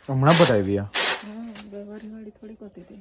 હમણાં બતાવી વાળી થોડીક હતી તે.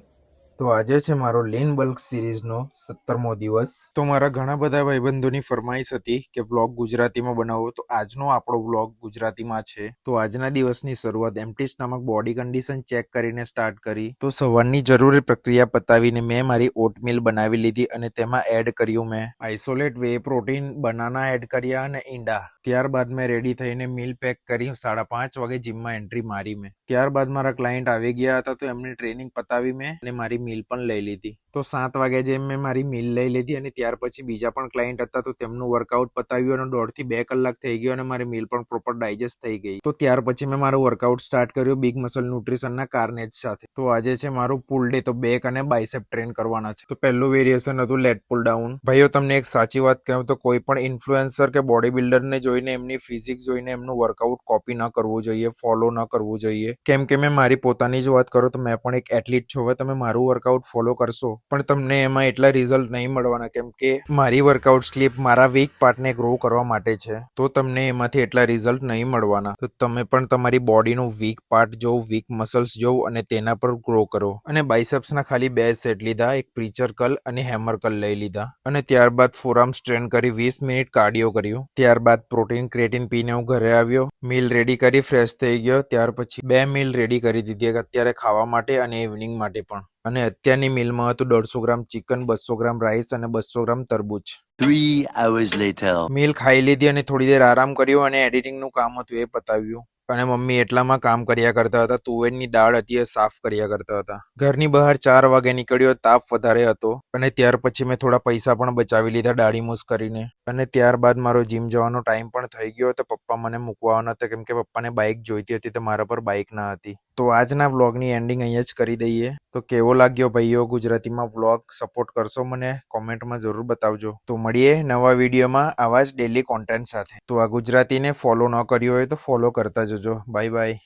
તો આજે છે મારો લીન બલ્ક સિરીઝનો 17મો દિવસ. તો મારા ઘણા બધા ભાઈબંધોની ફરમાઈશ હતી કે વ્લોગ ગુજરાતીમાં બનાવો, તો આજનો આપણો વ્લોગ ગુજરાતીમાં છે. તો આજના દિવસની શરૂઆત empty stomach body condition check કરીને સ્ટાર્ટ કરી. તો સવારની જરૂરી પ્રક્રિયા પતાવીને મેં મારી ઓટમીલ બનાવી લીધી અને તેમાં એડ કર્યું મેં isolate whey protein, banana add કર્યા અને ઈંડા. ત્યારબાદ મેં રેડી થઈને મીલ પેક કરી 5:30 વાગે જીમમાં એન્ટ્રી મારી મેં. ત્યારબાદ મારા ક્લાયન્ટ આવી ગયા હતા તો એમની ટ્રેનિંગ પતાવી મેં અને મારી મીલ પણ લઈ લીધી. તો 7 વાગે જેમ મેં મારી મીલ લઈ લીધી અને ત્યાર પછી બીજા પણ ક્લાયન્ટ હતા તો તેમનું વર્કઆઉટ પતાવ્યું અને 1.5 થી 2 કલાક થઈ ગયો અને મારી મીલ પણ પ્રોપર ડાયજેસ્ટ થઈ ગઈ. તો ત્યાર પછી મેં મારું વર્કઆઉટ સ્ટાર્ટ કર્યું બિગ મસલ ન્યુટ્રિશનના કાર્નેજ સાથે. તો આજે છે મારું પુલ ડે, તો બેક અને બાયસેપ ટ્રેન કરવાના છે. તો પહેલું વેરિએશન હતું લેટ પુલ ડાઉન. ભાઈઓ તમને એક સાચી વાત કહું તો કોઈ પણ ઇન્ફ્લુએન્સર કે બોડી બિલ્ડરને જોઈને એમની ફિઝિક જોઈને એમનું વર્કઆઉટ કોપી ન કરવું જોઈએ, ફોલો ન કરવું જોઈએ. કેમ કે મેં મારી પોતાની જ વાત કરું તો મેં પણ એક એથ્લીટ છું. હવે તમે મારું વર્કઆઉટ ફોલો કરશો પણ તમને એમાં એટલા રિઝલ્ટ નહીં મળવાના, કેમ કે મારી વર્કઆઉટ સ્લીપ મારા વીક પાર્ટને ગ્રો કરવા માટે છે. તો તમને એમાંથી એટલા રિઝલ્ટ નહીં મળવાના. તો તમે પણ તમારી બોડીનું વીક પાર્ટ જોવ, વીક મસલ્સ જોવ અને તેના પર ગ્રો કરો. અને બાયસેપ્સના ખાલી 2 સેટ લીધા, એક પ્રીચર કલ અને હેમર કલ લઈ લીધા. અને ત્યારબાદ ફોરઆર્મ સ્ટ્રેન કરી 20 મિનિટ કાર્ડિયો કર્યું. ત્યારબાદ પ્રોટીન ક્રેટીન પીને હું ઘરે આવ્યો, મીલ રેડી કરી ફ્રેશ થઈ ગયો. ત્યાર પછી 2 મીલ રેડી કરી દીધી, અત્યારે ખાવા માટે અને ઇવનિંગ માટે પણ. અને અત્યારની મીલમાં હતું 150 ગ્રામ ચિકન, 200 ગ્રામ રાઈસ અને 200 ગ્રામ તરબૂચ. 3 hours later. મીલ ખાઈ લીધી અને થોડી દેર આરામ કર્યો અને એડિટિંગનું કામ હતું એ પતાવ્યું. અને મમ્મી એટલામાં કામ કર્યા કરતા હતા. તુવેરની દાળ હતી એ સાફ કર્યા કરતા હતા. ઘરની બહાર 4 વાગે નીકળ્યો, તાપ વધારે હતો અને ત્યાર પછી મેં થોડા પૈસા પણ બચાવી લીધા દાઢીમૂછ કરીને. અને ત્યારબાદ મારો જીમ જવાનો ટાઈમ પણ થઈ ગયો હતો. પપ્પા મને મૂકવા આવવાના હતા કેમ કે પપ્પાને બાઇક જોઈતી હતી તો મારા પર બાઇક ના હતી. તો આજના વ્લોગની એન્ડિંગ અહીંયા જ કરી દઈએ. તો કેવો લાગ્યો ભાઈઓ ગુજરાતીમાં વ્લોગ? સપોર્ટ કરશો મને? કોમેન્ટમાં જરૂર બતાવજો. તો મળીએ નવા વિડીયોમાં આવા જ ડેલી કોન્ટેન્ટ સાથે. તો આ ગુજરાતીને ફોલો ન કર્યો હોય તો ફોલો કરતા જજો. Bye bye.